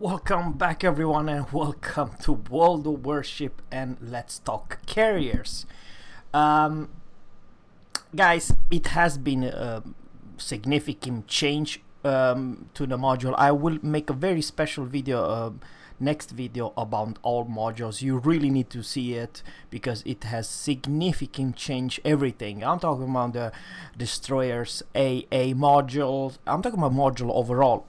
Welcome back everyone and welcome to World of Warship and let's talk carriers. Um, Guys, it has been a significant change to the module. I will make a very special video, next video, about all modules. You really need to see it because it has significant change everything. I'm talking about the destroyers AA module. I'm talking about module overall.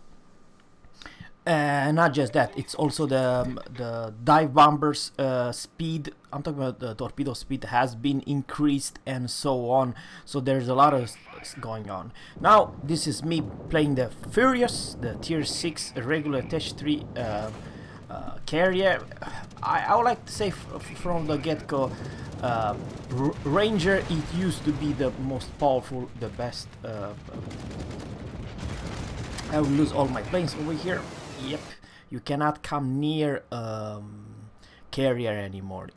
Not just that, it's also the dive bombers speed. I'm talking about the torpedo speed has been increased and so on. So there's a lot of going on. Now this is me playing the Furious, the tier 6 regular TH3 carrier. I would like to say from the get-go, Ranger, it used to be the most powerful, the best. I will lose all my planes over here. Yep, you cannot come near carrier anymore.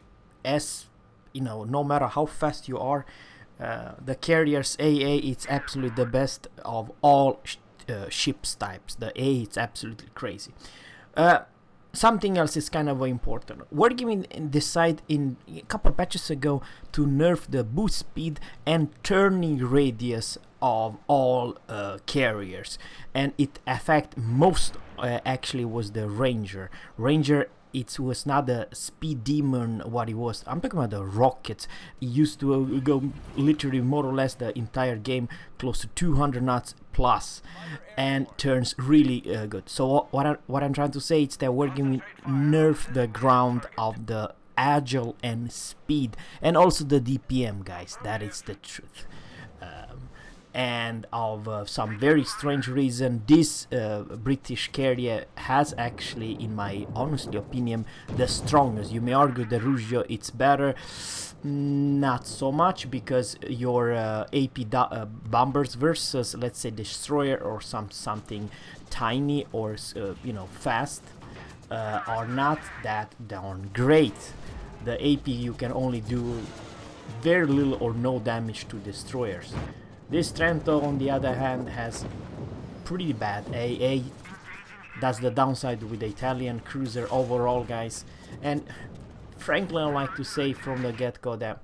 As you know, no matter how fast you are, the carrier's AA it's absolutely the best of all ships types. The A it's absolutely crazy. Something else is kind of important. Wargaming decided in a couple patches ago to nerf the boost speed and turning radius of all carriers, and it affect most actually was the Ranger. It was not the speed demon what it was. I'm talking about the rockets. It used to go literally more or less the entire game close to 200 knots plus and turns really good. So what I'm trying to say is that we're going to nerf the ground of the agile and speed and also the DPM, guys. That is the truth. And of some very strange reason, this British carrier has actually, in my honest opinion, the strongest. You may argue the Rugio it's better, not so much, because your AP bombers versus, let's say, destroyer or something tiny or fast are not that darn great. The AP you can only do very little or no damage to destroyers. This Trento, on the other hand, has pretty bad AA. That's the downside with the Italian cruiser overall, guys. And frankly, I like to say from the get-go that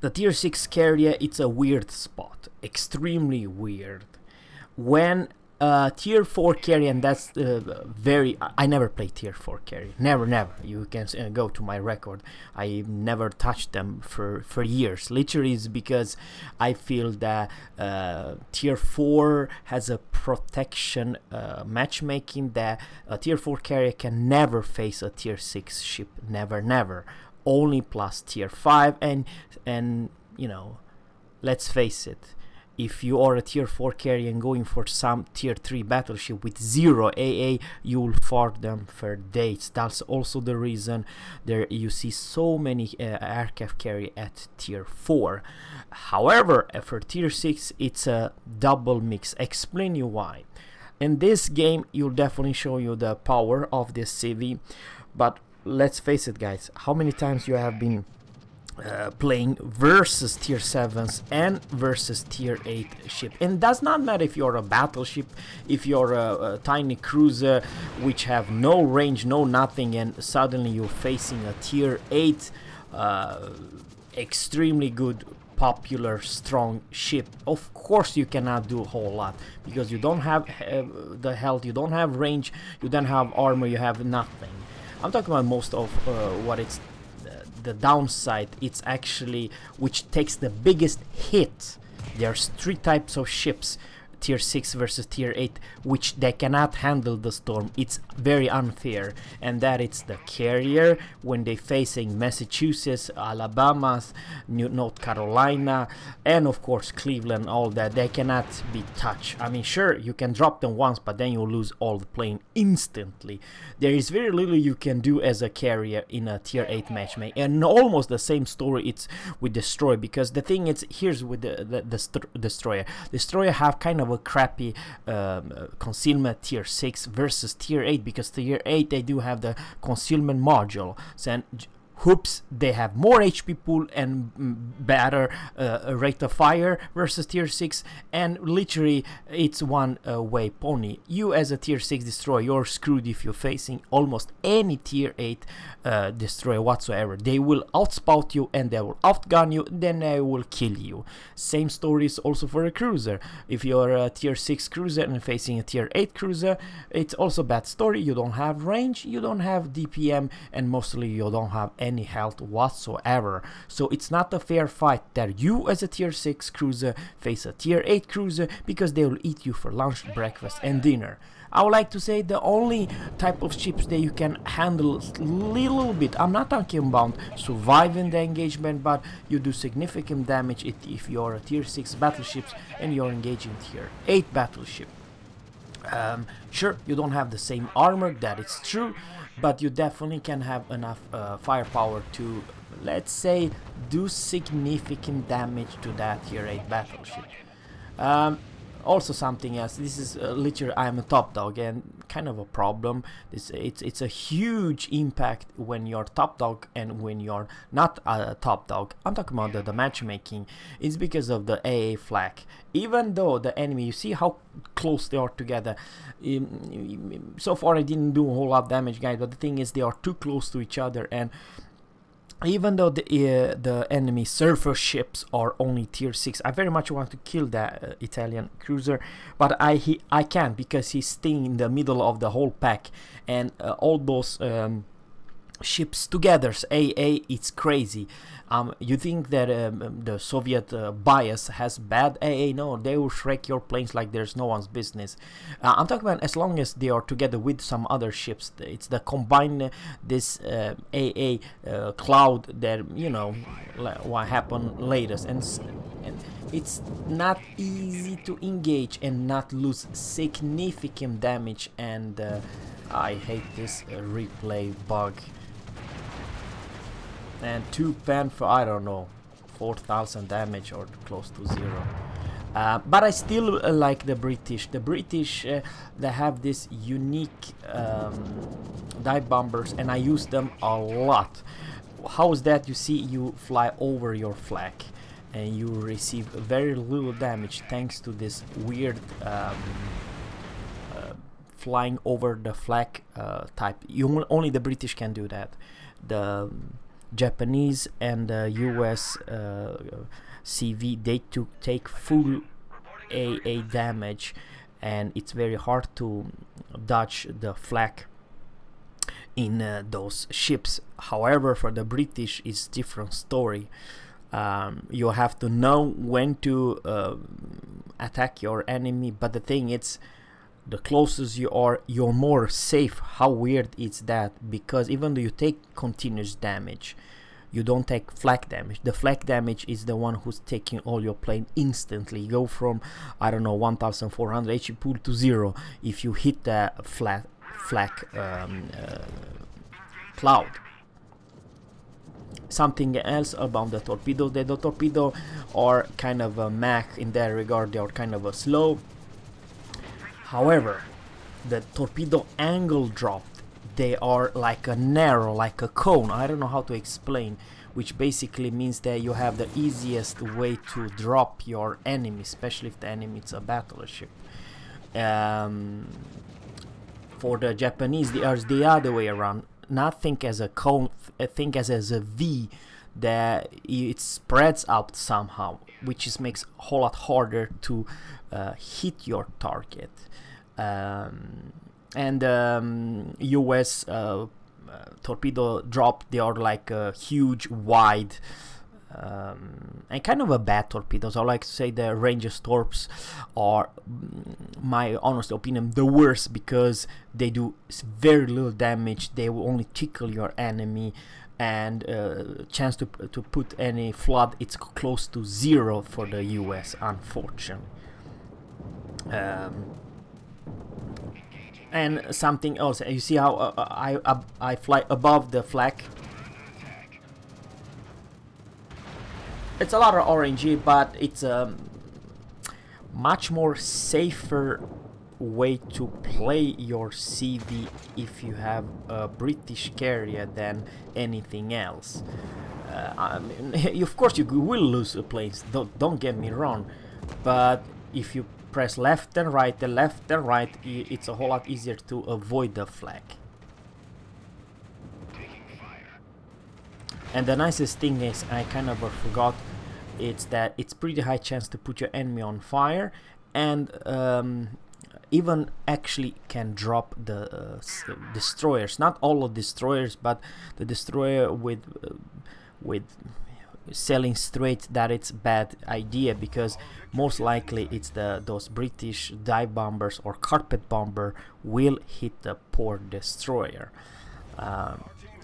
the tier 6 carrier, it's a weird spot. Extremely weird. When tier 4 carrier, and that's I never play tier 4 carrier. Never. You can go to my record. I never touched them for years. Literally, it's because I feel that tier 4 has a protection matchmaking that a tier 4 carrier can never face a tier 6 ship. Never. Only plus tier 5, and you know, let's face it. If you are a tier 4 carrier and going for some tier 3 battleship with 0 AA, you will fart them for days. That's also the reason there you see so many aircraft carrier at tier 4. However, for tier 6, it's a double mix. Explain you why. In this game, you'll definitely show you the power of this CV. But let's face it, guys, how many times you have been playing versus tier 7s and versus tier 8 ship, and does not matter if you're a battleship, if you're a tiny cruiser which have no range, no nothing, and suddenly you're facing a tier 8 extremely good, popular, strong ship. Of course you cannot do a whole lot because you don't have the health, you don't have range, you don't have armor, you have nothing. I'm talking about most of what it's the downside. It's actually which takes the biggest hit. There's 3 types of ships, tier 6 versus tier 8, which they cannot handle the storm. It's very unfair, and that it's the carrier when they facing Massachusetts, Alabama, North Carolina, and of course Cleveland, all that. They cannot be touched. I mean, sure, you can drop them once, but then you lose all the plane instantly. There is very little you can do as a carrier in a tier 8 matchmaking, and almost the same story it's with destroyer, because the thing is, here's with the destroyer have kind of a crappy concealment tier 6 versus tier 8, because tier 8 they do have the concealment module. So Hoops, they have more HP pool and better rate of fire versus tier 6, and literally it's one way pony. You as a tier 6 destroyer, you're screwed if you're facing almost any tier 8 destroyer whatsoever. They will outspout you and they will outgun you, then they will kill you. Same story is also for a cruiser. If you're a tier 6 cruiser and facing a tier 8 cruiser, it's also bad story. You don't have range, you don't have DPM, and mostly you don't have any health whatsoever. So it's not a fair fight that you as a tier 6 cruiser face a tier 8 cruiser, because they will eat you for lunch, breakfast and dinner. I would like to say the only type of ships that you can handle little bit, I'm not talking about surviving the engagement, but you do significant damage if you're a tier 6 battleships and you're engaging tier 8 battleship. Sure, you don't have the same armor, that is true, but you definitely can have enough firepower to, let's say, do significant damage to that tier 8 battleship. Also something else, this is literally, I'm a top dog, and kind of a problem. It's a huge impact when you're top dog and when you're not a top dog. I'm talking about the matchmaking. It's because of the AA flag. Even though the enemy, you see how close they are together. So far I didn't do a whole lot of damage, guys, but the thing is they are too close to each other, and even though the enemy surfer ships are only tier 6, I very much want to kill that Italian cruiser, but I can't, because he's staying in the middle of the whole pack, and all those ships together, AA, it's crazy. You think that the Soviet bias has bad AA? No, they will shrek your planes like there's no one's business. I'm talking about as long as they are together with some other ships. It's the combined this AA cloud that, you know, what happened later, and it's not easy to engage and not lose significant damage, and I hate this replay bug. And 2 pen for, I don't know, 4,000 damage or close to 0. But I still like the British. The British, they have this unique dive bombers, and I use them a lot. How is that? You see, you fly over your flag and you receive very little damage thanks to this weird flying over the flag type. Only the British can do that. The Japanese and the US CV, they take full AA damage, and it's very hard to dodge the flak in those ships. However, for the British, it's different story. You have to know when to attack your enemy, but the thing is, the closest you are, you're more safe. How weird is that? Because even though you take continuous damage, you don't take flak damage. The flak damage is the one who's taking all your plane instantly. You go from, I don't know, 1400 HP pool to 0 if you hit the flak cloud. Something else about the torpedoes, the torpedo are kind of a mech in that regard. They are kind of a slow. However, the torpedo angle dropped, they are like a narrow, like a cone. I don't know how to explain, which basically means that you have the easiest way to drop your enemy, especially if the enemy is a battleship. For the Japanese, they are the other way around. Not think as a cone, think as a V, that it spreads out somehow, which makes a whole lot harder to hit your target. US torpedo drop, they are like a huge wide and kind of a bad torpedoes. I like to say the Rangers torps are, my honest opinion, the worst, because they do very little damage. They will only tickle your enemy, and chance to put any flood, it's close to 0 for the US, unfortunately. And something else, you see how I fly above the flag. It's a lot of RNG, but it's a much more safer way to play your CV if you have a British carrier than anything else. I mean, of course you will lose planes, don't get me wrong, but if you press left and right, it's a whole lot easier to avoid the flag. And the nicest thing is, I kind of forgot, it's that it's pretty high chance to put your enemy on fire, and even actually can drop the destroyers. Not all of destroyers, but the destroyer with selling straight that it's bad idea, because most likely it's those British dive bombers or carpet bomber will hit the poor destroyer.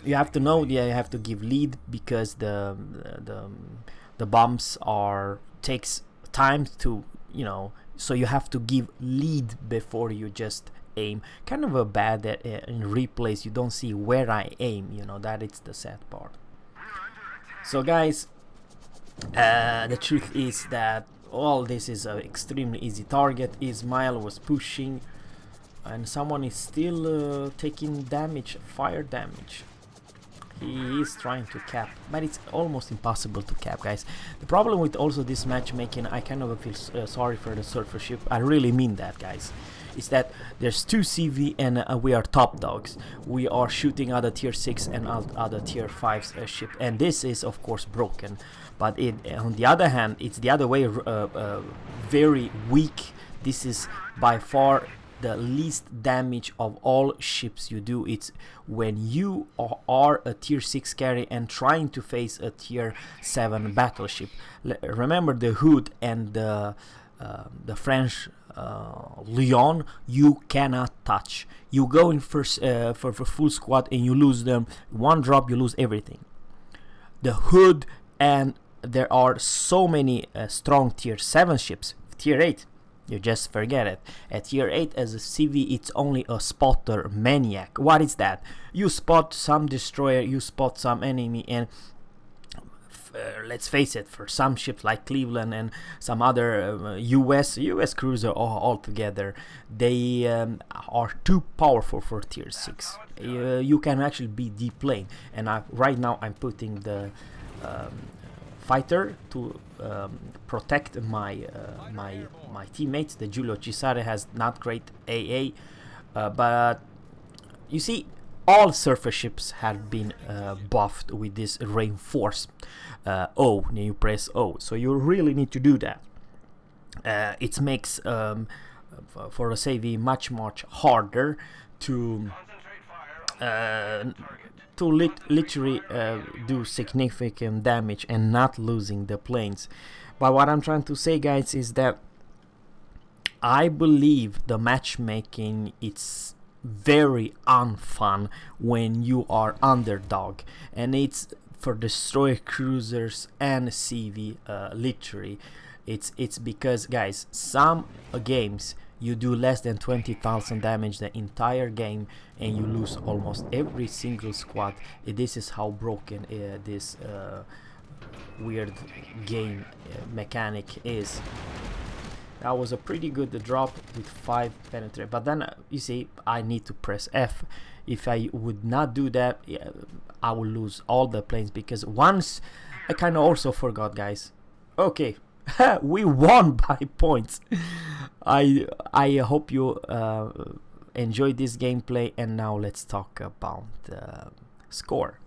You have to know, yeah, you have to give lead, because the bombs takes time to, you know, so you have to give lead before you just aim. Kind of a bad in replays, you don't see where I aim, you know, that it's the sad part. So guys, the truth is that all this is an extremely easy target. Ismail was pushing, and someone is still taking damage, fire damage. He is trying to cap, but it's almost impossible to cap, guys. The problem with also this matchmaking, I kind of feel sorry for the surfer ship. I really mean that, guys. Is that there's 2 CV and we are top dogs. We are shooting other tier 6 and other tier 5 ship, and this is of course broken. But on the other hand, it's the other way, very weak. This is by far the least damage of all ships you do. It's when you are a tier 6 carry and trying to face a tier 7 battleship. Remember the Hood and the French Lyon, you cannot touch. You go in first for full squad and you lose them. One drop, you lose everything. The Hood, and there are so many strong tier 7 ships. Tier 8, you just forget it. At tier 8 as a CV, it's only a spotter maniac. What is that? You spot some destroyer, you spot some enemy, and let's face it, for some ships like Cleveland and some other US cruiser altogether, they are too powerful for tier 6. You can actually be deep lane, and right now I'm putting the fighter to protect my teammates. The Giulio Cesare has not great AA, but you see, all surface ships have been buffed with this reinforced O. Then you press O, so you really need to do that. It makes for a CV much harder to literally do significant damage and not losing the planes. But what I'm trying to say, guys, is that I believe the matchmaking, it's very unfun when you are underdog, and it's for destroyer cruisers and CV. Literally, it's because, guys, some games you do less than 20,000 damage the entire game and you lose almost every single squad. This is how broken this weird game mechanic is. That was a pretty good drop with 5 penetrate, but then you see, I need to press F. If I would not do that, I will lose all the planes, because once I kind of also forgot, guys. Okay, we won by points. I hope you enjoyed this gameplay, and now let's talk about the score.